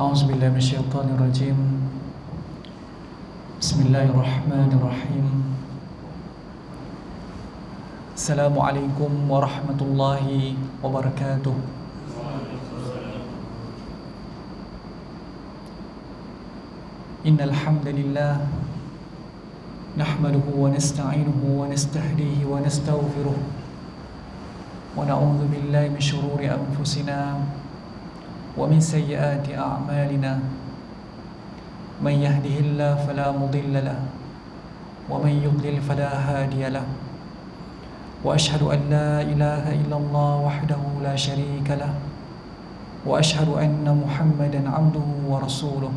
A'udzubillahi minasyaitonirrajim. Bismillahirrahmanirrahim. Assalamualaikum warahmatullahi wabarakatuh. Innal hamdalillah nahmaduhu wa nasta'inuhu wa nastahdihi wa nastaghfiruh wa na'udzu billahi min shururi anfusina wa min sayyiati a'malina. Man yahdihillahu fala mudilla lahu wa man yudlil fala hadiya lahu. Wa ashhadu an la ilaha illallah wahdahu la syarika lahu wa ashhadu anna Muhammadan 'abduhu wa rasuluh.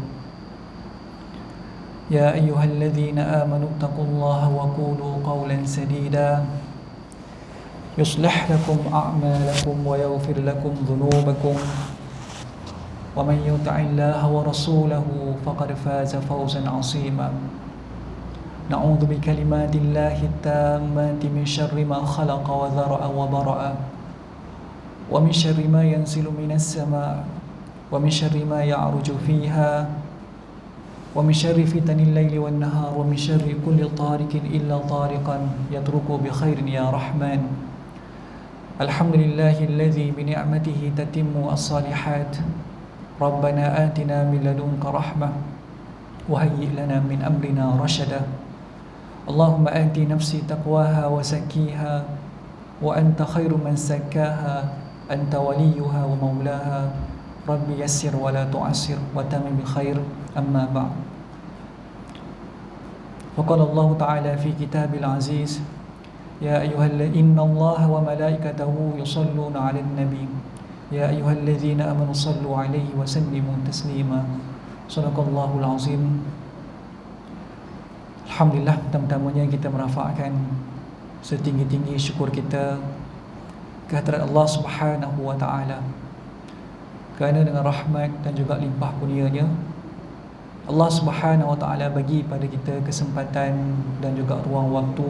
Ya ayyuhalladzina amanu taqullaha wa qulu qawlan sadida yuslih lakum a'malakum wa yaghfir lakum dhunubakum wa man yuti'illaha wa rasulahu faqad faza fawzan 'azima. Na'udzu bi kalimatillahi tammati min syarri ma khalaqa wa dhara'a wa bara'a wa min syarri ma yanzilu minas sama' wa min syarri ma ya'ruju fiha wa min syarri fitanil laili wan nahar wa min syarri kulli tariqin illa tariqan yatruku bi khairin ya rahman. Alhamdulillahilladzi bi ni'matihi tatimmu as-salihat. Rabbana atina min ladunka rahmah wa hayyi' lana min amrina rashada. Allahumma ati nafsi taqwaha wa zakkiha wa anta khairu man zakkaha anta waliyuha wa maulaha. Rabbi yassir wa la tu'assir wa tamim bi khair. Amma ba'd. Faqala Allah Ta'ala fi kitabil aziz, ya inna Allah wa malaikatahu yusalluna 'alan nabi ya ayyuhalladzina amanu sallu 'alaihi wa sallimu taslima. Shadaqallahul azim. Alhamdulillah, pertama-tamanya kita merafakkan setinggi-tinggi syukur kita kehadirat Allah Subhanahu wa Ta'ala, kerana dengan rahmat dan juga limpah kurnia-Nya Allah Subhanahu wa Ta'ala bagi pada kita kesempatan dan juga ruang waktu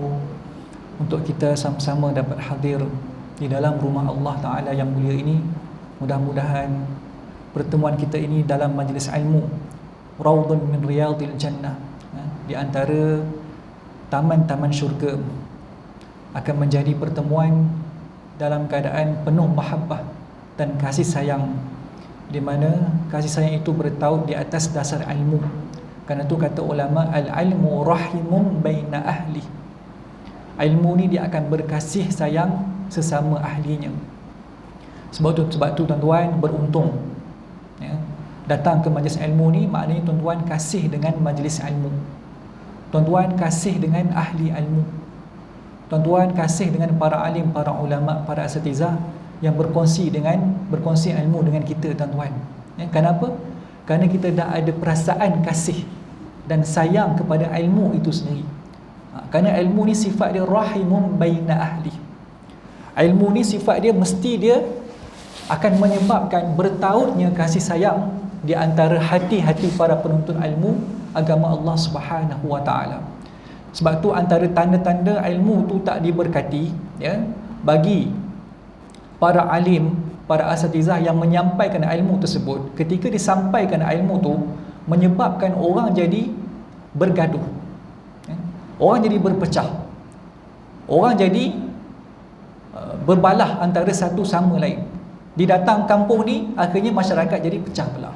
untuk kita sama-sama dapat hadir di dalam rumah Allah Ta'ala yang mulia ini. Mudah-mudahan pertemuan kita ini dalam majlis ilmu Raudhun min Riyadil Jannah, di antara taman-taman syurga, akan menjadi pertemuan dalam keadaan penuh mahabbah dan kasih sayang, di mana kasih sayang itu bertaut di atas dasar ilmu. Karena itu kata ulama, al-ilmu rahimun baina ahli. Ilmu ni dia akan berkasih sayang sesama ahlinya. Sebab tu tuan-tuan beruntung, ya, datang ke majlis ilmu ni, maknanya tuan-tuan kasih dengan majlis ilmu, tuan-tuan kasih dengan ahli ilmu, tuan-tuan kasih dengan para alim, para ulama, para asatizah yang berkongsi ilmu dengan kita, tuan-tuan. Ya, kenapa? Kerana kita dah ada perasaan kasih dan sayang kepada ilmu itu sendiri. Kerana ilmu ni sifat dia rahimun baina ahli. Ilmu ni sifat dia mesti dia akan menyebabkan bertautnya kasih sayang di antara hati-hati para penuntut ilmu agama Allah Subhanahu wa Ta'ala. Sebab tu antara tanda-tanda ilmu tu tak diberkati, ya, bagi para alim, para asatizah yang menyampaikan ilmu tersebut, ketika disampaikan ilmu tu menyebabkan orang jadi bergaduh, orang jadi berpecah, orang jadi berbalah antara satu sama lain. Didatang kampung ni, akhirnya masyarakat jadi pecah belah.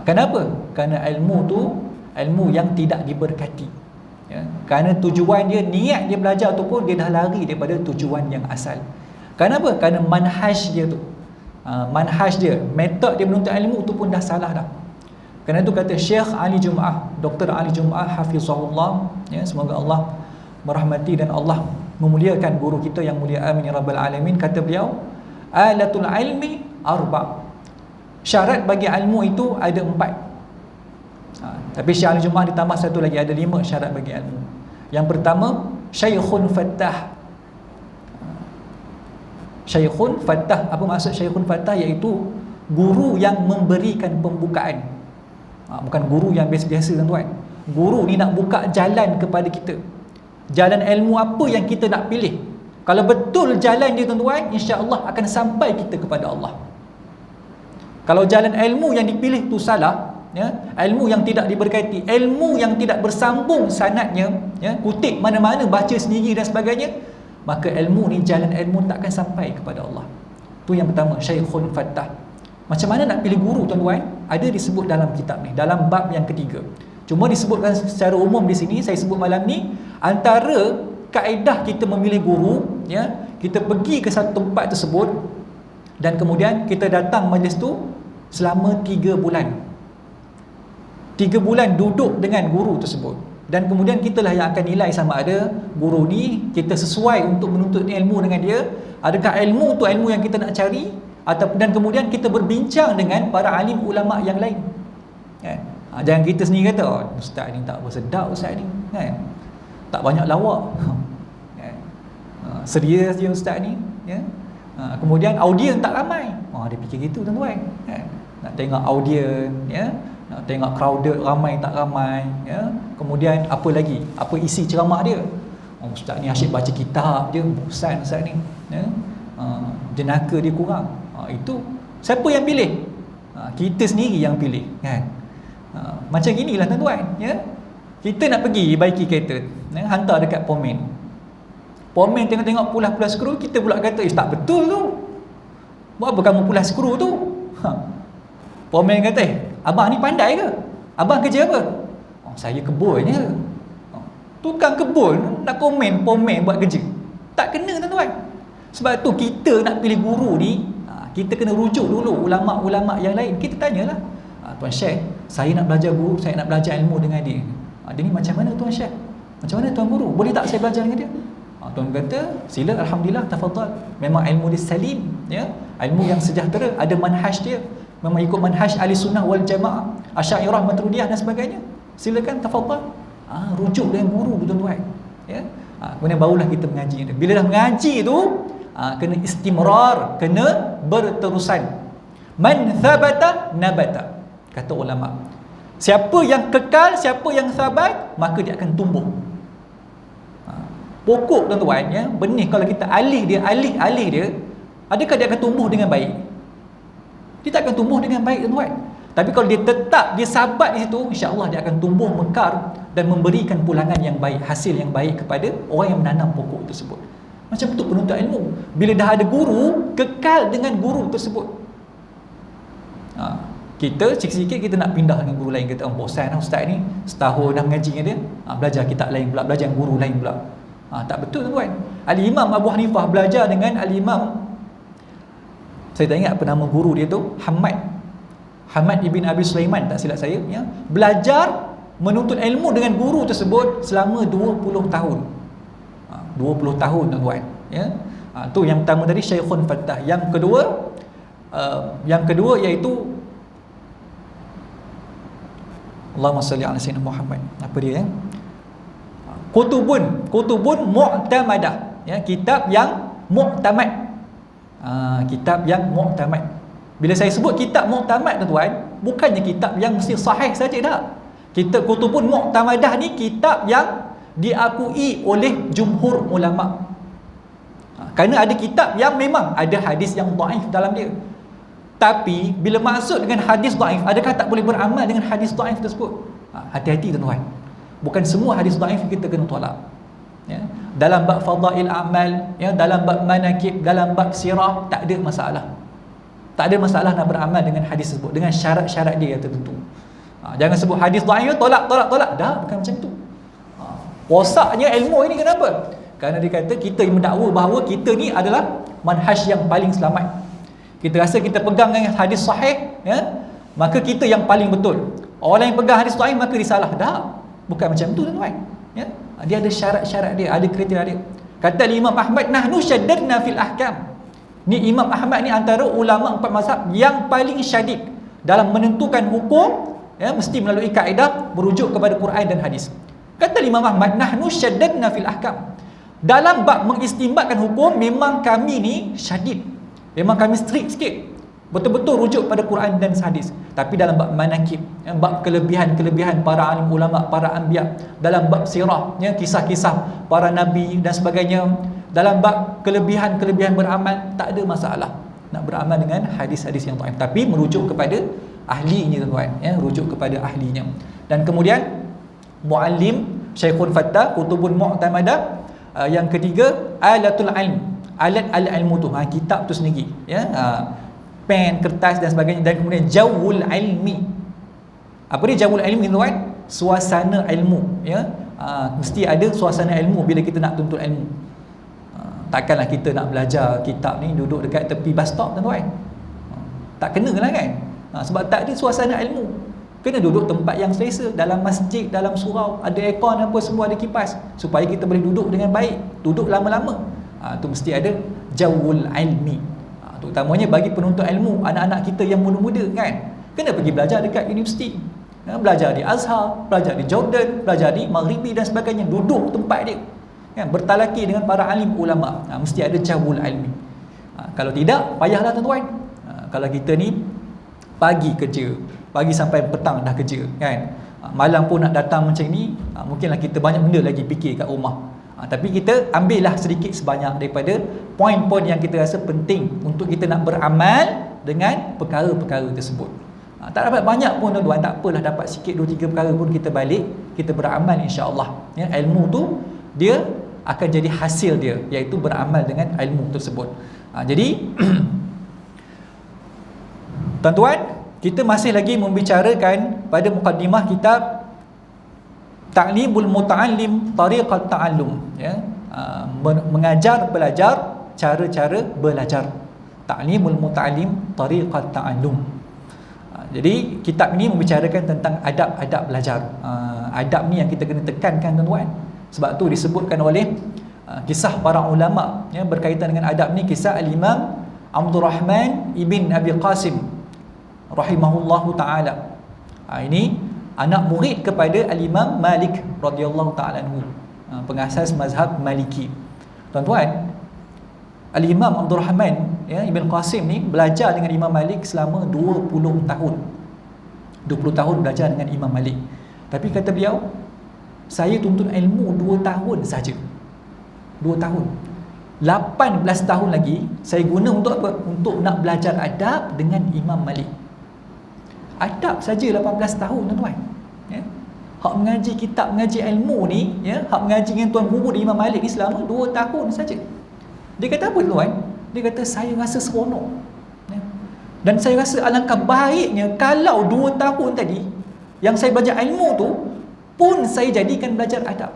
Kenapa? Kerana ilmu tu ilmu yang tidak diberkati, ya. Kerana tujuan dia, niat dia belajar tu pun dia dah lari daripada tujuan yang asal. Kenapa? Kerana manhaj dia tu, manhaj dia, metod dia menuntut ilmu tu pun dah salah dah. Kerana itu kata Syekh Ali Jum'ah, Dr. Ali Jum'ah hafizahullah, ya, semoga Allah merahmati dan Allah memuliakan guru kita yang mulia, amin ya rabbal alamin. Kata beliau, alatul ilmi arba'. Syarat bagi ilmu itu ada 4. Tapi Syekh Ali Jum'ah ditambah satu lagi, ada 5 syarat bagi ilmu. Yang pertama, syaikhun fattah. Syaikhun fattah, apa maksud syaikhun fattah? Iaitu guru yang memberikan pembukaan. Bukan guru yang biasa-biasa, tuan-tuan. Guru ni nak buka jalan kepada kita, jalan ilmu apa yang kita nak pilih. Kalau betul jalan dia, tuan-tuan, insya-Allah akan sampai kita kepada Allah. Kalau jalan ilmu yang dipilih tu salah, ya, ilmu yang tidak diberkati, ilmu yang tidak bersambung sanadnya, ya, kutip mana-mana, baca sendiri dan sebagainya, maka ilmu ni, jalan ilmu takkan sampai kepada Allah. Tu yang pertama, Syekhun Fattah. Macam mana nak pilih guru, tuan-tuan? Ada disebut dalam kitab ni, dalam bab yang ketiga. Cuma disebutkan secara umum di sini, saya sebut malam ni, antara kaedah kita memilih guru, ya, kita pergi ke satu tempat tersebut dan kemudian kita datang majlis tu selama 3 bulan. 3 bulan duduk dengan guru tersebut, dan kemudian kitalah yang akan nilai sama ada guru ni kita sesuai untuk menuntut ilmu dengan dia, adakah ilmu tu ilmu yang kita nak cari, atau, dan kemudian kita berbincang dengan para alim ulama yang lain, kan? Jangan kita sendiri kata, oh, ustaz ni tak bersedap, ustaz ni, kan, tak banyak lawak, kan? Serius je ustaz ni, ya? Kemudian audien tak ramai, dia fikir gitu, tuan-tuan, kan? Nak tengok audien, ya, nak tengok crowded, ramai tak ramai, ya. Kemudian apa lagi, apa isi ceramah dia, ustaz ni asyik baca kitab je, bosan ustaz ni, ya. Jenaka dia kurang. Itu siapa yang pilih? Kita sendiri yang pilih, kan? Macam inilah, tuan-tuan, ya. Kita nak pergi baiki kereta, ya, hantar dekat Pomen. Pomen tengok-tengok pulas-pulas skru, kita pula kata, tak betul tu, buat apa kamu pulas skru tu? Pomen kata, abang ni pandai ke? Abang kerja apa? Saya kebun je. Tukang kebun nak komen Pomen buat kerja, tak kena, tuan-tuan. Sebab tu kita nak pilih guru ni, kita kena rujuk dulu ulama-ulama yang lain. Kita tanyalah, Tuan Syekh, saya nak belajar guru, saya nak belajar ilmu dengan dia. Dia ni macam mana Tuan Syekh? Macam mana Tuan Guru? Boleh tak saya belajar dengan dia? Tuan kata, sila, alhamdulillah, tafadhal. Memang ilmu dia salim, ya, ilmu yang sejahtera, ada manhaj dia, memang ikut manhaj ahli sunnah wal jamaah, Asy'ariyah, Maturidiyah dan sebagainya. Silakan, tafadhal. Rujuk dengan guru, tuan-tuan, ya. Kemudian barulah kita mengaji. Bila dah mengaji tu, kena istimrar, kena berterusan. Man thabata nabata, kata ulama. Siapa yang kekal, siapa yang sabat, maka dia akan tumbuh. Pokok, tuan-tuan, ya, benih kalau kita alih dia, adakah dia akan tumbuh dengan baik? Dia tak akan tumbuh dengan baik, tuan-tuan. Tapi kalau dia tetap, dia sabat di situ, insya-Allah dia akan tumbuh mekar dan memberikan pulangan yang baik, hasil yang baik kepada orang yang menanam pokok tersebut. Macam tu penuntut ilmu. Bila dah ada guru, kekal dengan guru tersebut. Kita sikit-sikit kita nak pindah dengan guru lain, kata, bosan lah ustaz ni, setahun dah mengaji dengan dia, belajar kitab lain pula, belajar dengan guru lain pula. Tak betul, tuan-tuan. Al-Imam Abu Hanifah belajar dengan Al-Imam, saya tak ingat apa nama guru dia tu, Hamad ibn Abi Sulaiman, tak silap saya, ya. Belajar menuntut ilmu dengan guru tersebut selama 20 tahun. 20 tahun, tuan-tuan, ya. Tu yang pertama tadi, Syekhun Fattah. Yang kedua iaitu Allahumma salli ala sayyidina Muhammad. Apa dia, ya? Kutubun mu'tamadah, ya, kitab yang mu'tamad. Kitab yang mu'tamad. Bila saya sebut kitab mu'tamad, tuan-tuan, bukannya kitab yang mesti sahih saja, dah. Kitab kutubun mu'tamadah ni kitab yang diakui oleh jumhur ulama. Kerana ada kitab yang memang ada hadis yang dhaif dalam dia. Tapi bila maksud dengan hadis dhaif, adakah tak boleh beramal dengan hadis dhaif tersebut? Hati-hati, tuan-tuan. Bukan semua hadis dhaif kita kena tolak, ya. Dalam bab fadail amal, ya, dalam bab manakib, dalam bab sirah, tak ada masalah. Tak ada masalah nak beramal dengan hadis tersebut dengan syarat-syarat dia yang tertentu. Jangan sebut hadis dhaif, tolak. Dah, bukan macam tu. Rosaknya ilmu ini kenapa? Kerana dia kata kita mendakwa bahawa kita ni adalah manhaj yang paling selamat. Kita rasa kita pegang dengan hadis sahih, ya, maka kita yang paling betul. Orang yang pegang hadis dhaif maka disalah. Dah, bukan macam tu, tuan-tuan, ya. Dia ada syarat-syarat dia, ada kriteria dia. Kata Imam Ahmad, nahnu syaddadna fil ahkam. Ni Imam Ahmad ni antara ulama 4 mazhab yang paling syadid dalam menentukan hukum, ya, mesti melalui kaedah merujuk kepada Quran dan hadis. Kata Imam Ahmad, nahnu syaddadna fil ahkam. Dalam bab mengistimbatkan hukum, memang kami ni syadid, memang kami strict sikit, betul-betul rujuk pada Quran dan hadis. Tapi dalam bab manakib, bab kelebihan-kelebihan para alim ulama, para anbiya, dalam bab sirah, ya, kisah-kisah para nabi dan sebagainya, dalam bab kelebihan-kelebihan beramal, tak ada masalah. nak beramal dengan hadis-hadis yang dhaif, tapi merujuk kepada ahlinya tuan-tuan, ya, rujuk kepada ahlinya. Dan kemudian muallim, syekhun fattah, kutubun mu'tamadah. Yang ketiga, alatul ilm, alat al-ilmu tu, kitab tu sendiri, ya, pen, kertas dan sebagainya. Dan kemudian jawul ilmi. Apa dia jawul ilmi tuan? Suasana ilmu, ya. Mesti ada suasana ilmu bila kita nak tuntut ilmu. Takkanlah kita nak belajar kitab ni duduk dekat tepi bus stop tuan-tuan. Tak kena lah kan. Sebab tak ada suasana ilmu. Kena duduk tempat yang selesa, dalam masjid, dalam surau, ada aircon apa semua, ada kipas, supaya kita boleh duduk dengan baik, duduk lama-lama. Tu mesti ada jawul ilmi. Terutamanya bagi penuntut ilmu, anak-anak kita yang muda-muda kan, kena pergi belajar dekat universiti, belajar di Azhar, belajar di Jordan, belajar di Maghribi dan sebagainya, duduk tempat dia kan, bertalaki dengan para alim ulama. Mesti ada jawul ilmi. Kalau tidak, payahlah tuan-tuan. Kalau kita ni pagi kerja, pagi sampai petang dah kerja kan, malam pun nak datang macam ni, mungkinlah kita banyak benda lagi fikir kat rumah. Tapi kita ambillah sedikit sebanyak daripada poin-poin yang kita rasa penting untuk kita nak beramal dengan perkara-perkara tersebut. Tak dapat banyak pun tuan-tuan, tak apalah, dapat sikit 2-3 perkara pun kita balik, kita beramal insya-Allah. Ya, ilmu tu dia akan jadi hasil dia, iaitu beramal dengan ilmu tersebut. Jadi tuan-tuan, kita masih lagi membicarakan pada mukaddimah kitab Ta'limul Muta'allim Tariqat Ta'allum, ya, mengajar belajar, cara-cara belajar. Ta'limul Muta'allim Tariqat Ta'allum. Jadi kitab ini membicarakan tentang adab-adab belajar. Adab ni yang kita kena tekankan tuan-tuan. Sebab tu disebutkan oleh kisah para ulama, ya, berkaitan dengan adab ni, kisah Al-Imam Abdul Rahman ibn Abi Qasim rahimahullahu ta'ala. Ini anak murid kepada Al-Imam Malik radhiyallahu ta'ala anhu, pengasas mazhab Maliki. Tuan-tuan, Al-Imam Abdul Rahman, ya, Ibn Qasim ni belajar dengan Imam Malik selama 20 tahun. 20 tahun belajar dengan Imam Malik. Tapi kata beliau, saya tuntut ilmu 2 tahun saja. 2 tahun. 18 tahun lagi saya guna untuk apa? Untuk nak belajar adab dengan Imam Malik. Adab saja 18 tahun tuan-tuan. Ya. Hak mengaji kitab, mengaji ilmu ni, ya, hak mengaji dengan tuan guru di Imam Malik ni selama 2 tahun saja. Dia kata apa tuan? Dia kata saya rasa seronok. Ya. Dan saya rasa alangkah baiknya kalau 2 tahun tadi yang saya belajar ilmu tu pun saya jadikan belajar adab.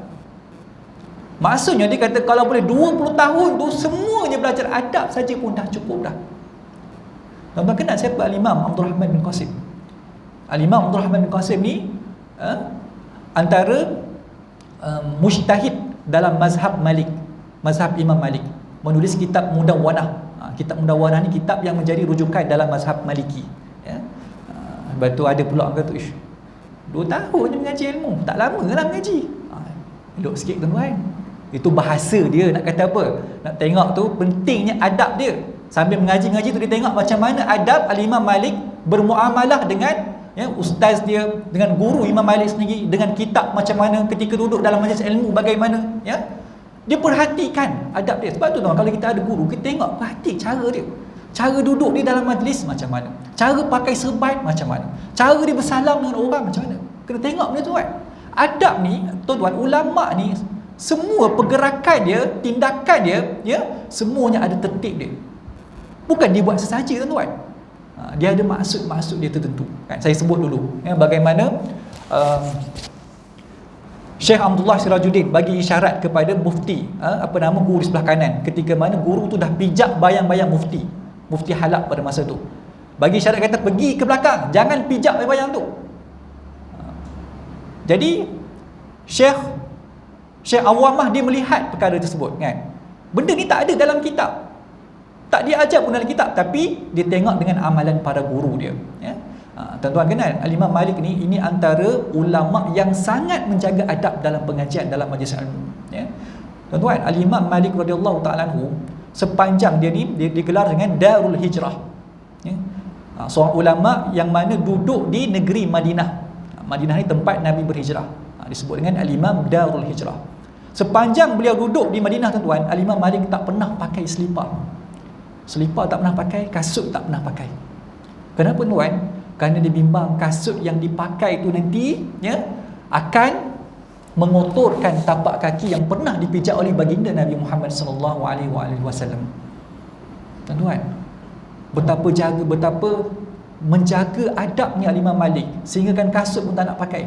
Maksudnya dia kata kalau boleh 20 tahun tu semuanya belajar adab saja pun dah cukup dah. Tuan-tuan kenal siapa Al-Imam Abdul Rahman bin Qasim? Al-Imam Abdul Rahman bin Qasim ni antara mujtahid dalam mazhab Malik, mazhab Imam Malik. Menulis kitab Mudawwanah. Kitab Mudawwanah ni kitab yang menjadi rujukan dalam mazhab Maliki, ya. Lepas tu ada pula orang kata, 2 tahun je mengaji ilmu, tak lama lah mengaji. Elok sikit tuan-tuan. Itu bahasa dia, nak kata apa? Nak tengok tu pentingnya adab dia. Sambil mengaji-ngaji tu dia tengok macam mana adab Al-Imam Malik bermuamalah dengan, ya, ustaz dia, dengan guru Imam Malik sendiri, dengan kitab macam mana, ketika duduk dalam majlis ilmu bagaimana, ya. Dia perhatikan adab dia. Sebab tu tuan, kalau kita ada guru, kita tengok, perhati cara dia. Cara duduk dia dalam majlis macam mana, cara pakai serban macam mana, cara dia bersalam dengan orang macam mana. Kena tengok benda tu kan. Adab ni tuan-tuan, ulama ni semua pergerakan dia, tindakan dia, ya, semuanya ada tertib dia. Bukan dia buat sesaja tuan-tuan. Dia ada maksud-maksud dia tertentu kan. Saya sebut dulu, ya, bagaimana Syekh Abdullah Sirajuddin bagi isyarat kepada mufti, guru di sebelah kanan, ketika mana guru tu dah pijak bayang-bayang mufti Halab pada masa tu. Bagi isyarat kata pergi ke belakang, jangan pijak bayang-bayang tu. Jadi Syekh Awamah dia melihat perkara tersebut kan. Benda ni tak ada dalam kitab, tak diajar pun dalam kitab, tapi dia tengok dengan amalan para guru dia, ya. Tuan-tuan kenal Al-Imam Malik ni, ini antara ulama yang sangat menjaga adab dalam pengajian, dalam majlis ilmu, ya. Tuan-tuan, Al-Imam Malik radhiyallahu ta'ala anhu, sepanjang dia ni dia digelar dengan Darul Hijrah, ya. Seorang ulama yang mana duduk di negeri Madinah. Madinah ni tempat Nabi berhijrah, disebut dengan Al-Imam Darul Hijrah. Sepanjang beliau duduk di Madinah tuan-tuan, Al-Imam Malik tak pernah pakai selipar. Selipar tak pernah pakai, kasut tak pernah pakai. Kenapa tuan? Kerana dia bimbang kasut yang dipakai tu nanti akan mengotorkan tapak kaki yang pernah dipijak oleh baginda Nabi Muhammad sallallahu alaihi wasallam. Tuan-tuan, betapa menjaga adabnya Imam Malik sehingga kan kasut pun tak nak pakai.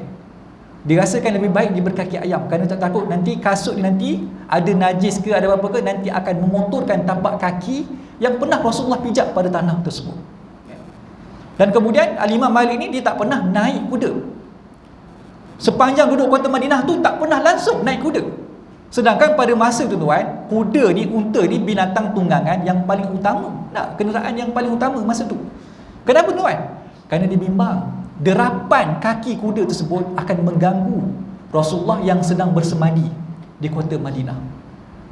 Dirasakan lebih baik dia berkaki ayam kerana tak takut nanti kasut dia nanti ada najis ke ada apa ke, nanti akan mengotorkan tapak kaki yang pernah Rasulullah pijak pada tanah tersebut. Dan kemudian Imam Malik ni dia tak pernah naik kuda. Sepanjang duduk kota Madinah tu tak pernah langsung naik kuda. Sedangkan pada masa tu tuan, kuda ni, unta ni binatang tunggangan yang paling utama, kenderaan yang paling utama masa tu. Kenapa tuan? Kerana dia bimbang derapan kaki kuda tersebut akan mengganggu Rasulullah yang sedang bersemadi di kota Madinah.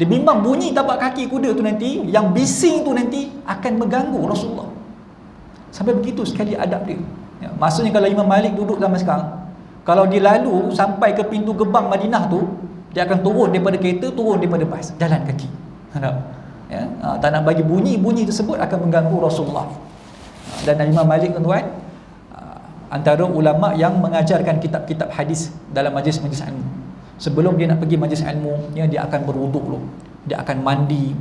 Dia bimbang bunyi tapak kaki kuda tu nanti, yang bising tu nanti akan mengganggu Rasulullah. Sampai begitu sekali adab dia. Maksudnya kalau Imam Malik duduk zaman sekarang, kalau dia lalu sampai ke pintu gerbang Madinah tu, dia akan turun daripada kereta, turun daripada bas, jalan kaki. Tak nak bagi bunyi-bunyi tersebut akan mengganggu Rasulullah. Dan Imam Malik tuan, antara ulama yang mengajarkan kitab-kitab hadis dalam majlis-majlis ilmu. Sebelum dia nak pergi majlis ilmu, dia akan berwuduk dulu. Dia akan mandi,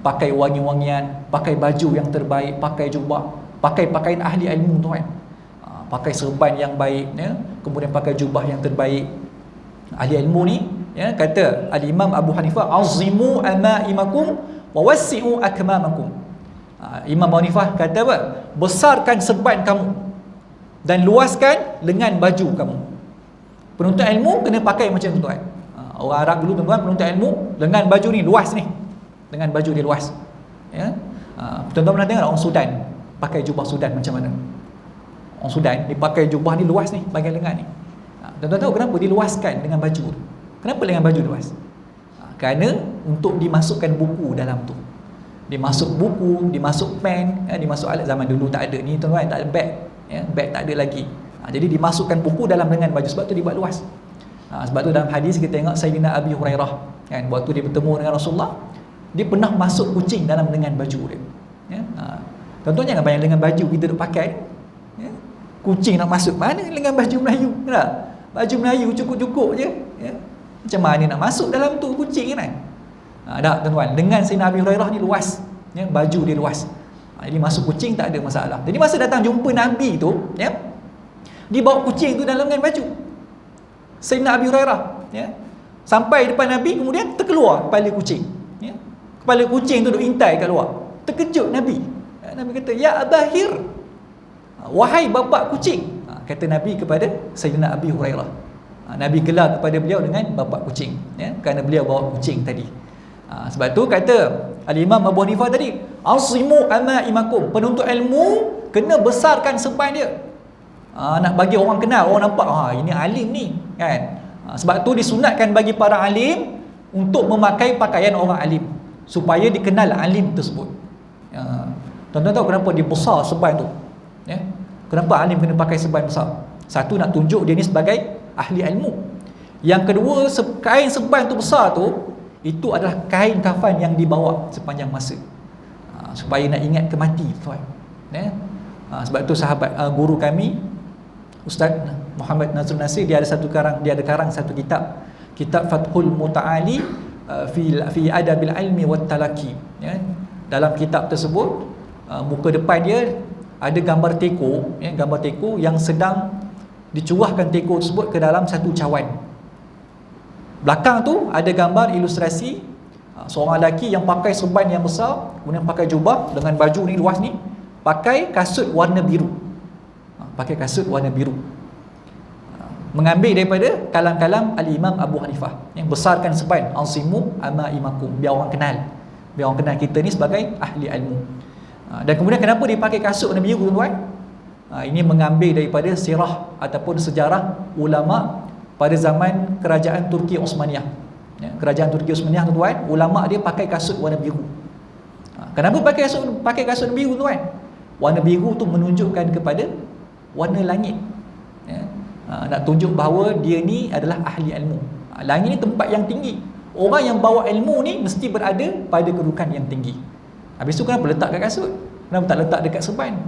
pakai wangi-wangian, pakai baju yang terbaik, pakai jubah, pakai pakaian ahli ilmu tuan. Pakai serban yang baik, kemudian pakai jubah yang terbaik. Ahli ilmu ni kata Al-Imam Abu Hanifah, azimu amaimakum wa wassi'u akmamakum. Imam Abu Hanifah kata apa? Besarkan serban kamu dan luaskan lengan baju kamu. Penuntut ilmu kena pakai macam tu tuan. Orang Arab dulu tuan, penuntut ilmu lengan baju ni luas ni. Lengan baju dia luas. Tuan-tuan pernah tengok orang Sudan pakai jubah Sudan macam mana? Orang Sudan dia pakai jubah ni luas ni, bahagian lengan ni. Tuan-tuan tahu kenapa diluaskan dengan baju tu? Kenapa lengan baju luas? Kerana untuk dimasukkan buku dalam tu. Dimasuk buku, dimasuk pen, dimasuk alat. Zaman dulu tak ada ni tuan-tuan, tak ada beg. Beg tak ada lagi. Jadi dimasukkan buku dalam lengan baju, sebab tu dibuat luas. Sebab tu dalam hadis kita tengok Sayyidina Abi Hurairah kan, waktu dia bertemu dengan Rasulullah, dia pernah masuk kucing dalam lengan baju dia. Tuan-tuan jangan bayang lengan baju kita duk pakai, kucing nak masuk mana lengan baju Melayu, tak? Baju Melayu cukup-cukup je, macam mana nak masuk dalam tu kucing kan? Tak tuan-tuan, dengan Sayyidina Abi Hurairah ni luas, baju dia luas. Jadi masuk kucing tak ada masalah. Jadi masa datang jumpa Nabi tu, dia bawa kucing tu dalam lengan baju Sayyidina Abi Hurairah, sampai depan Nabi, kemudian terkeluar kepala kucing. Kepala kucing tu duk intai kat luar. Terkejut Nabi. Nabi kata, ya Abahir, wahai bapa kucing. Kata Nabi kepada Sayyidina Abi Hurairah. Nabi gelar kepada beliau dengan bapa kucing, kerana beliau bawa kucing tadi. Sebab tu kata Al-Imam Abu Hanifah tadi, asimu amaimakum, penuntut ilmu kena besarkan serban dia. Nak bagi orang kenal, orang nampak ini alim ni kan. Sebab tu disunatkan bagi para alim untuk memakai pakaian orang alim supaya dikenal alim tersebut. Tuan-tuan tahu kenapa dia besar serban tu? Kenapa alim kena pakai serban besar? Satu, nak tunjuk dia ni sebagai ahli ilmu. Yang kedua, kain serban tu besar tu, itu adalah kain kafan yang dibawa sepanjang masa, supaya nak ingat ke mati tuan. Sebab tu sahabat guru kami Ustaz Muhammad Nazrul Nasir, dia ada karang satu kitab Fathul Muta'ali fi adabil ilmi wat talaki. Dalam kitab tersebut, muka depan dia ada gambar teko, yang sedang dicuahkan teko tersebut ke dalam satu cawan. Belakang tu ada gambar ilustrasi seorang lelaki yang pakai serban yang besar, kemudian pakai jubah dengan baju ni luas ni, pakai kasut warna biru. Mengambil daripada kalam-kalam Al-Imam Abu Hanifah yang besarkan serban, ansimu amaimakum, biar orang kenal kita ni sebagai ahli ilmu. Dan kemudian kenapa dia pakai kasut warna biru tuan? Ini mengambil daripada sirah ataupun sejarah ulama pada zaman kerajaan Turki Osmaniyah. Kerajaan Turki Osmaniyah tuan, ulama dia pakai kasut warna biru. Kenapa pakai kasut biru tuan? Warna biru tu menunjukkan kepada warna langit. Nak tunjuk bahawa dia ni adalah ahli ilmu. Langit ni tempat yang tinggi. Orang yang bawa ilmu ni mesti berada pada kedudukan yang tinggi. Habis tu kenapa letak kat kasut? Kenapa tak letak dekat serban?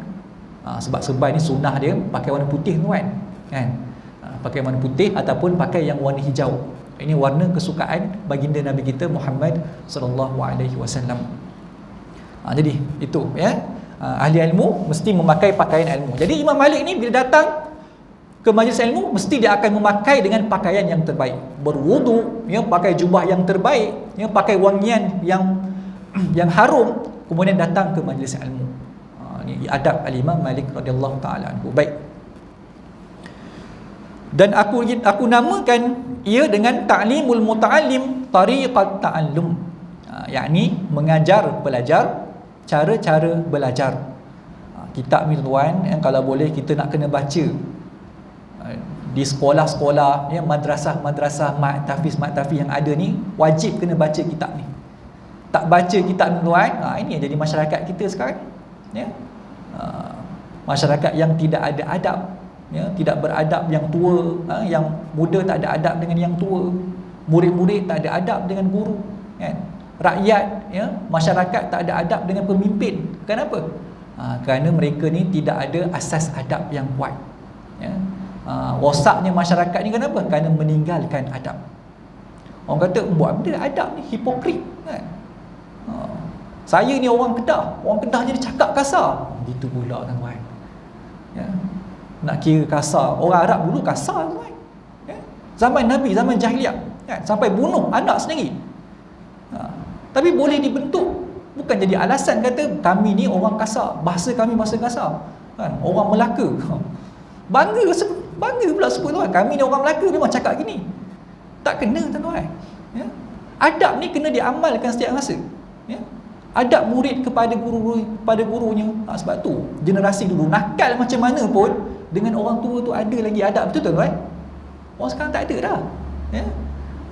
Sebab serban ni sunnah dia pakai warna putih tuan, kan? Pakai warna putih ataupun pakai yang warna hijau. Ini warna kesukaan baginda Nabi kita Muhammad sallallahu alaihi wasallam. Jadi itu ya. Ahli ilmu mesti memakai pakaian ilmu. Jadi Imam Malik ni bila datang ke majlis ilmu mesti dia akan memakai dengan pakaian yang terbaik. Berwudu, ya, pakai jubah yang terbaik, ya, pakai wangian yang harum, kemudian datang ke majlis ilmu. Ini adab al-Imam Malik radhiyallahu taala anhu. Baik. Dan aku namakan ia dengan ta'limul muta'allim tariqat ta'allum. Yakni mengajar pelajar cara-cara belajar. Kitab ni tuan, kalau boleh kita nak kena baca di sekolah-sekolah, ya, madrasah tahfiz yang ada ni wajib kena baca kitab ni. Tak baca kitab ni tuan, ini yang jadi masyarakat kita sekarang, ya. Masyarakat yang tidak ada adab, ya, tidak beradab, yang tua, yang muda tak ada adab dengan yang tua, murid-murid tak ada adab dengan guru, kan? Rakyat, ya, masyarakat tak ada adab dengan pemimpin. Kenapa? Kerana mereka ni tidak ada asas adab yang kuat, ya. Rosaknya masyarakat ni kenapa? Kerana meninggalkan adab. Orang kata buat benda adab ni hipokrit, kan? Saya ni orang Kedah jadi cakap kasar. Gitu pula tuan-tuan, ya. Nak kira kasar, orang Arab dulu kasar tuan, ya. Zaman Nabi, zaman jahiliah, kan? Sampai bunuh anak sendiri. Tapi boleh dibentuk, bukan jadi alasan kata kami ni orang kasar, bahasa kami bahasa kasar, kan? Orang Melaka bangga pula sebut tuan, kami ni orang Melaka memang cakap gini. Tak kena tuan-tuan, ya. Adab ni kena diamalkan setiap masa, ya. Adab murid kepada gurunya. Sebab tu generasi dulu nakal macam mana pun dengan orang tua tu ada lagi adab, betul tuan-tuan? Orang sekarang tak ada dah, ya.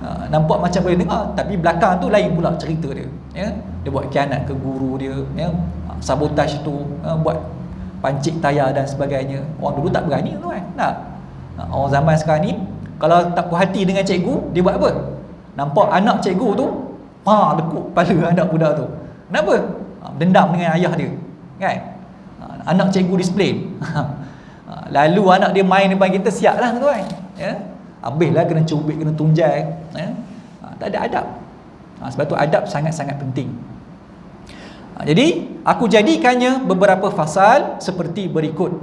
Nampak macam boleh dengar, tapi belakang tu lain pula cerita dia, ya. Dia buat khianat ke guru dia, ya. Sabotaj tu, buat pancik tayar dan sebagainya. Orang dulu tak berani tuan. Orang zaman sekarang ni kalau tak puas hati dengan cikgu, dia buat apa? Nampak anak cikgu tu, lekuk kepala anak budak tu. Kenapa? Dendam dengan ayah dia, kan? Anak cikgu display. Lalu anak dia main depan kita, siap lah tuan, ya. Habislah kena cubit, kena tunjai, ya. Tak ada adab. Sebab tu adab sangat-sangat penting. Jadi aku jadikannya beberapa fasal seperti berikut.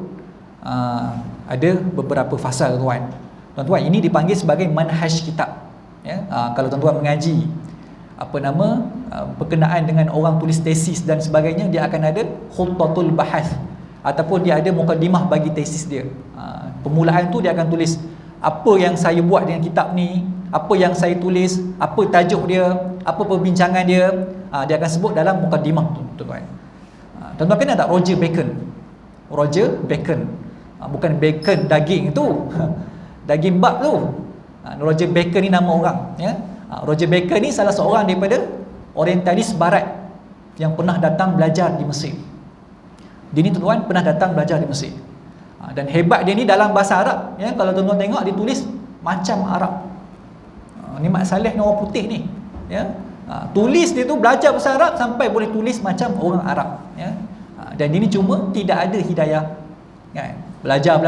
Ada beberapa fasal tuan-tuan, ini dipanggil sebagai manhaj kitab, ya. Kalau tuan-tuan mengaji berkenaan dengan orang tulis tesis dan sebagainya, dia akan ada khutatul bahath ataupun dia ada mukaddimah bagi tesis dia. Permulaan tu dia akan tulis apa yang saya buat dengan kitab ni, apa yang saya tulis, apa tajuk dia, apa perbincangan dia. Dia akan sebut dalam mukaddimah tu, tuan-tuan. Tuan-tuan kenal tak Roger Bacon? Bukan bacon daging tu. Daging bab tu. Roger Bacon ni nama orang, ya. Roger Bacon ni salah seorang daripada orientalis barat yang pernah datang belajar di Mesir. Dia ni tuan-tuan pernah datang belajar di Mesir. Dan hebat dia ni dalam bahasa Arab, ya. Kalau tuan-tuan tengok dia tulis macam Arab. Ni Mak Saleh ni orang putih ni, ya. Tulis dia tu belajar bahasa Arab sampai boleh tulis macam orang Arab, ya. Dan dia ni cuma tidak ada hidayah, kan? Belajar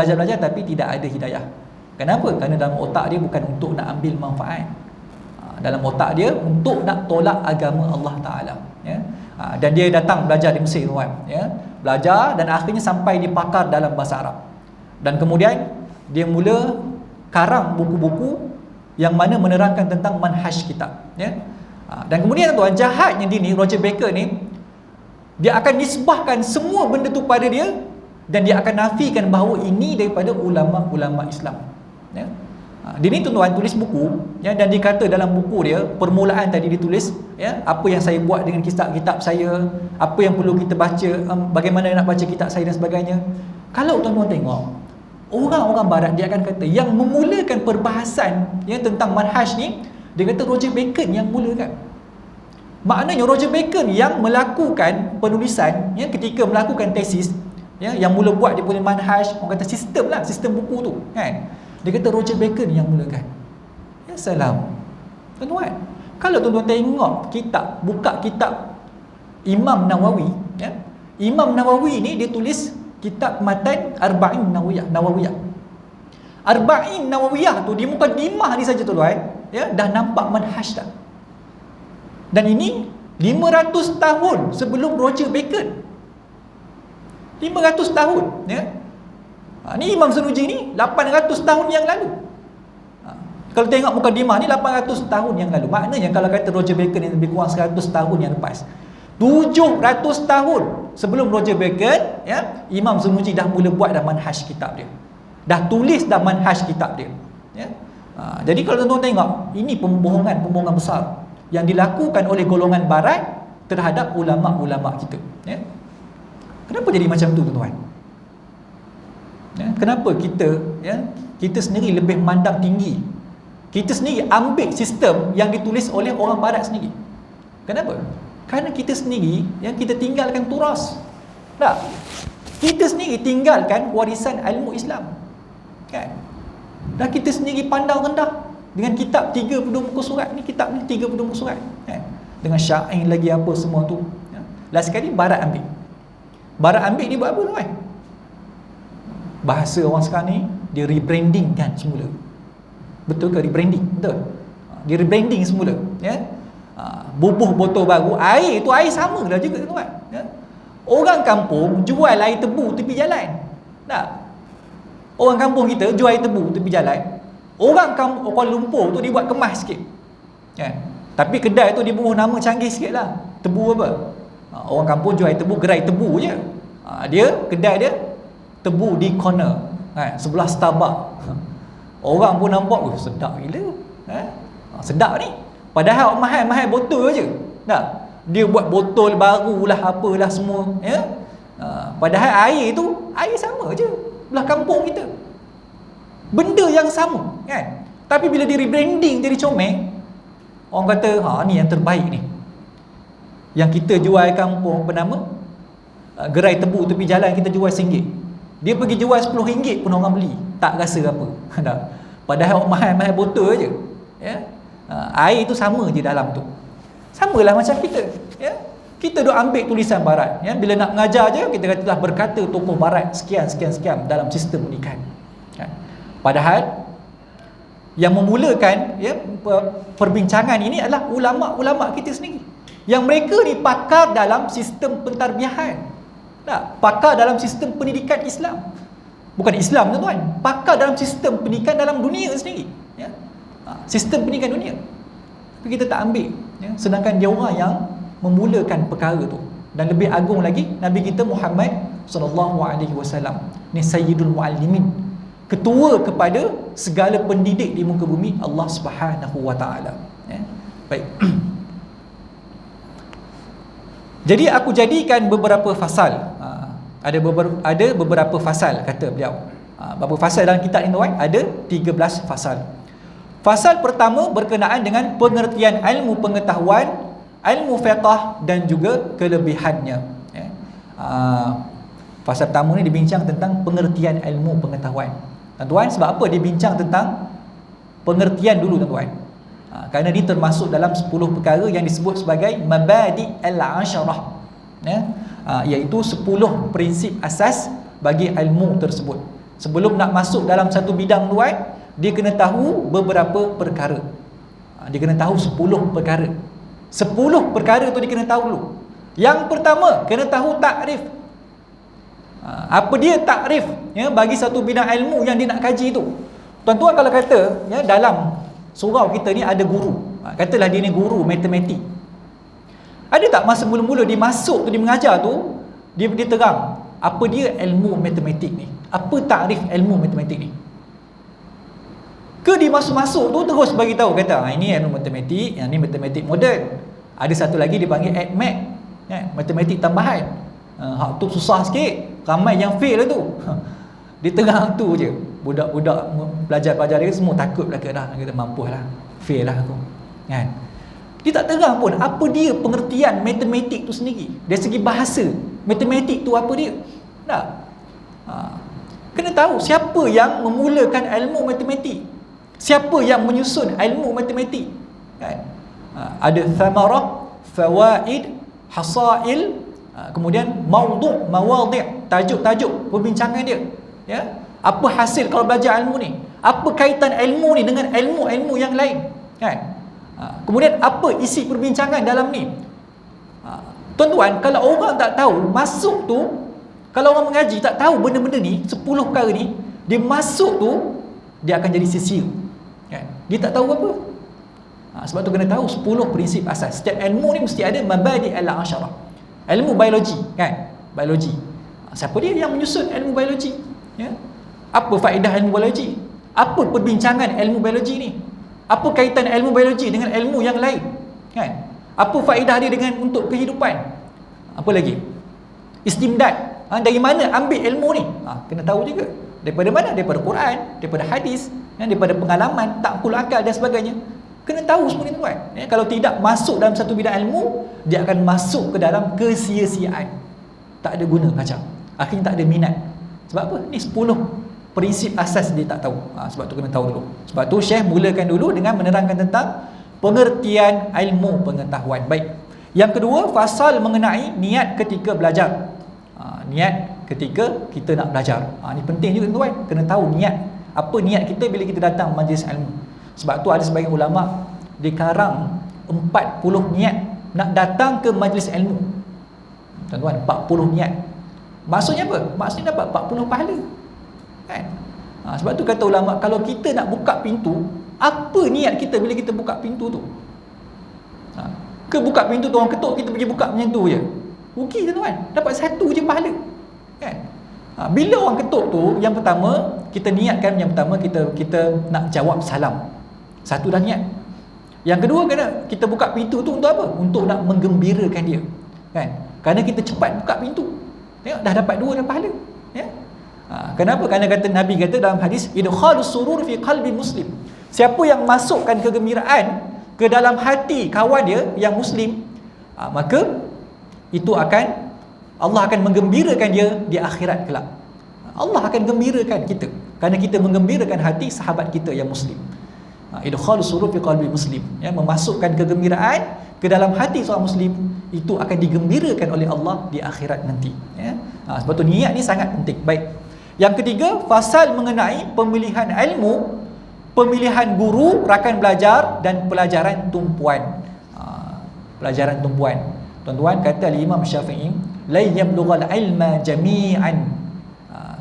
tapi tidak ada hidayah. Kenapa? Kerana dalam otak dia bukan untuk nak ambil manfaat. Dalam otak dia untuk nak tolak agama Allah Ta'ala, ya. Dan dia datang belajar di Mesir tuan, ya. Belajar dan akhirnya sampai dipakar dalam bahasa Arab. Dan kemudian dia mula karang buku-buku yang mana menerangkan tentang manhaj kitab, ya. Dan kemudian tuan, jahatnya dia ni, Roger Bacon ni, dia akan nisbahkan semua benda tu pada dia dan dia akan nafikan bahawa ini daripada ulama-ulama Islam, ya. Dia ni tuan-tuan tulis buku, ya, dan dia kata dalam buku dia, permulaan tadi ditulis, ya, apa yang saya buat dengan kitab-kitab saya, apa yang perlu kita baca, bagaimana nak baca kitab saya dan sebagainya. Kalau tuan-tuan tengok orang-orang barat, dia akan kata yang memulakan perbahasan, ya, tentang manhaj ni, dia kata Roger Bacon yang mulakan. Maknanya Roger Bacon yang melakukan penulisan, ya, ketika melakukan tesis, ya, yang mula buat dia punya manhaj, orang kata sistem lah, sistem buku tu, kan. Dia kata Roger Bacon yang mulakan. Ya salam. Tuan-tuan, kalau tuan-tuan tengok kitab, buka kitab Imam Nawawi, ya. Imam Nawawi ni dia tulis kitab matan Arba'in Nawawiyah. Arba'in Nawawiyah tu di mukadimah ni saja tuan, ya, dah nampak manhaj dah. Dan ini 500 tahun sebelum Roger Bacon. 500 tahun, ya. Ni Imam Sanusi ni 800 tahun yang lalu. Kalau tengok mukadimah ni 800 tahun yang lalu. Maknanya kalau kata Roger Bacon yang lebih kurang 100 tahun yang lepas, 700 tahun sebelum Roger Bacon, ya, Imam Sanusi dah mula buat dah manhaj kitab dia. Dah tulis dah manhaj kitab dia, ya. Jadi kalau tuan-tuan tengok, ini pembohongan besar yang dilakukan oleh golongan barat terhadap ulama-ulama kita, ya. Kenapa jadi macam tu tuan-tuan? Ya, kenapa kita sendiri lebih mandang tinggi, kita sendiri ambil sistem yang ditulis oleh orang barat sendiri? Kenapa? Kerana kita sendiri yang kita tinggalkan turas. Tak? Kita sendiri tinggalkan warisan ilmu Islam, kan? Dan kita sendiri pandang rendah dengan kitab 32 muka surat ni, kitab ni 32 muka surat, kan? Dengan syair lagi apa semua tu, ya? Last sekali barat ambil. Barat ambil ni buat apa tuan? Bahasa orang sekarang ni, dia rebranding kan semula. Betul ke rebranding? Betul. Dia rebranding semula, ya. Bubuh botol baru, air tu air sama lah juga tuan, ya. Orang kampung jual air tebu tepi jalan. Tak? Orang kampung kita jual air tebu tepi jalan. Orang Kuala Lumpur tu dia buat kemas sikit, kan? Tapi kedai tu dia bubuh nama canggih sikit lah. Tebu apa? Orang kampung jual air tebu, gerai tebu je. Dia kedai dia tebu di corner, kan? Sebelah Starbucks. Orang pun nampak, sedap gila, sedap ni. Padahal mahal-mahal botol je. Tak? Dia buat botol baru lah, apalah semua, ya. Padahal air tu air sama je belah kampung kita. Benda yang sama, kan? Tapi bila dia rebranding jadi comel, orang kata, ni yang terbaik ni. Yang kita jual kampung, apa nama? Gerai tebu tepi jalan kita jual RM1. Dia pergi jual RM10 pun orang beli, tak rasa apa. Padahal mahal-mahal botol je, ya. Air tu sama je dalam tu. Samalah macam kita, ya. Kita duk ambil tulisan barat, ya. Bila nak mengajar je, kita kata telah berkata tokoh barat sekian dalam sistem pendidikan, kan? Padahal yang memulakan, ya, perbincangan ini adalah ulama-ulama kita sendiri, yang mereka ni pakar dalam sistem pentarbiahan, tak? Pakar dalam sistem pendidikan Islam. Bukan Islam tuan-tuan, pakar dalam sistem pendidikan dalam dunia sendiri, ya. Sistem pendidikan dunia. Tapi kita tak ambil, ya. Sedangkan dia orang yang memulakan perkara tu. Dan lebih agung lagi, Nabi kita Muhammad SAW ni Sayyidul Muallimin, ketua kepada segala pendidik di muka bumi Allah Subhanahu Wa Taala, ya. Baik. Jadi aku jadikan beberapa fasal. Ada beberapa fasal, kata beliau. Berapa fasal dalam kitab ini tuan? Ada 13 fasal. Fasal pertama berkenaan dengan pengertian ilmu pengetahuan, ilmu fiqh dan juga kelebihannya, ya. Fasal pertama ni dibincang tentang pengertian ilmu pengetahuan. Tuan-tuan, sebab apa dibincang tentang pengertian dulu tuan-tuan? Kerana ini termasuk dalam 10 perkara yang disebut sebagai mabadi al-asharah, ya. Iaitu 10 prinsip asas bagi ilmu tersebut. Sebelum nak masuk dalam satu bidang tuan, dia kena tahu beberapa perkara. Dia kena tahu 10 perkara. 10 perkara tu dia kena tahu dulu. Yang pertama, kena tahu takrif. Apa dia takrif, ya, bagi satu bidang ilmu yang dia nak kaji tu. Tuan-tuan, kalau kata, ya, dalam surau kita ni ada guru, katalah dia ni guru matematik. Ada tak masa mula-mula dia masuk tu, dia mengajar tu, dia terang apa dia ilmu matematik ni, apa takrif ilmu matematik ni? Ke dia masuk-masuk tu terus bagi tahu, kata ini ilmu matematik, yang ni matematik moden. Ada satu lagi dipanggil ADMAT, ya, matematik tambahan. Hak tu susah sikit, ramai yang fail lah tu. Dia terang tu je. Budak-budak pelajar-pelajar dia semua takut lah, kata mampu lah, fail lah aku, kan? Dia tak terang pun apa dia pengertian matematik tu sendiri. Dari segi bahasa, matematik tu apa dia? Tak. Kena tahu siapa yang memulakan ilmu matematik, siapa yang menyusun ilmu matematik, kan? Ada thamarah, fawaid, hasail, kemudian maudhu', mawadhi', tajuk-tajuk perbincangan dia, ya. Apa hasil kalau belajar ilmu ni? Apa kaitan ilmu ni dengan ilmu-ilmu yang lain, kan? Kemudian apa isi perbincangan dalam ni? Tuan-tuan, kalau orang tak tahu masuk tu, kalau orang mengaji tak tahu benda-benda ni, 10 perkara ni, dia masuk tu dia akan jadi sia-sia, kan? Dia tak tahu apa. Sebab tu kena tahu 10 prinsip asas. Setiap ilmu ni mesti ada mabadi' al-'asharah. Ilmu biologi, kan? Biologi. Siapa dia yang menyusun ilmu biologi? Ya? Apa faedah ilmu biologi? Apa perbincangan ilmu biologi ni? Apa kaitan ilmu biologi dengan ilmu yang lain? Kan? Apa faedah dia dengan untuk kehidupan? Apa lagi? Istimdad. Dari mana ambil ilmu ni? Kena tahu juga. Daripada mana? Daripada Quran, daripada hadis, daripada pengalaman, takkul akal dan sebagainya. Kena tahu semua ni, tuan. Kalau tidak masuk dalam satu bidang ilmu, dia akan masuk ke dalam kesia-siaan. Tak ada guna kacau. Akhirnya tak ada minat. Sebab apa? Ni 10 prinsip asas dia tak tahu. Sebab tu kena tahu dulu. Sebab tu Syekh mulakan dulu dengan menerangkan tentang pengertian ilmu pengetahuan. Baik. Yang kedua, fasal mengenai niat ketika belajar. Niat ketika kita nak belajar. Ini penting juga, tuan. Kena tahu niat. Apa niat kita bila kita datang majlis ilmu. Sebab tu ada sebagian ulama dikarang 40 niat nak datang ke majlis ilmu. Tuan-tuan, 40 niat. Maksudnya apa? Maksudnya dapat 40 pahala, kan? Sebab tu kata ulama, kalau kita nak buka pintu, apa niat kita bila kita buka pintu tu? Ke buka pintu tu orang ketuk, kita pergi buka macam tu je, rugi, tuan-tuan. Dapat 1 je pahala, kan? Bila orang ketuk tu, yang pertama kita niatkan, yang pertama kita nak jawab salam. Satu dah niat. Yang kedua, kena kita buka pintu tu untuk apa? Untuk nak menggembirakan dia, kan? Kerana kita cepat buka pintu, tengok dah dapat 2 dah pahala, ya. Kenapa? Kerana kata Nabi kata dalam hadis, idkhalus surur fi qalbi muslim. Siapa yang masukkan kegembiraan ke dalam hati kawan dia yang muslim, maka itu akan, Allah akan menggembirakan dia di akhirat kelak. Allah akan gembirakan kita kerana kita menggembirakan hati sahabat kita yang muslim. Idkhalus surur fi qalbi muslim, ya, memasukkan kegembiraan ke dalam hati seorang muslim, itu akan digembirakan oleh Allah di akhirat nanti, ya. Sebab tu niat ni sangat penting. Baik. Yang ketiga, fasal mengenai pemilihan ilmu, pemilihan guru, rakan belajar dan pelajaran tumpuan. Pelajaran tumpuan. Tuan-tuan, kata Imam Syafi'i, la yablughal ilma jami'an.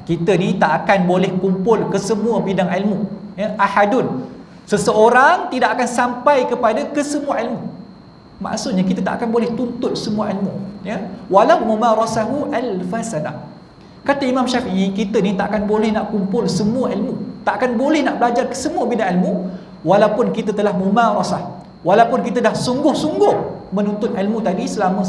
Kita ni tak akan boleh kumpul ke semua bidang ilmu, ya. Ahadun, seseorang tidak akan sampai kepada kesemua ilmu. Maksudnya kita tak akan boleh tuntut semua ilmu, ya. Walau mumarasahu al-fasana. Kata Imam Syafi'i, kita ni tak akan boleh nak kumpul semua ilmu, tak akan boleh nak belajar ke semua bidang ilmu, walaupun kita telah mumarasah, walaupun kita dah sungguh-sungguh menuntut ilmu tadi selama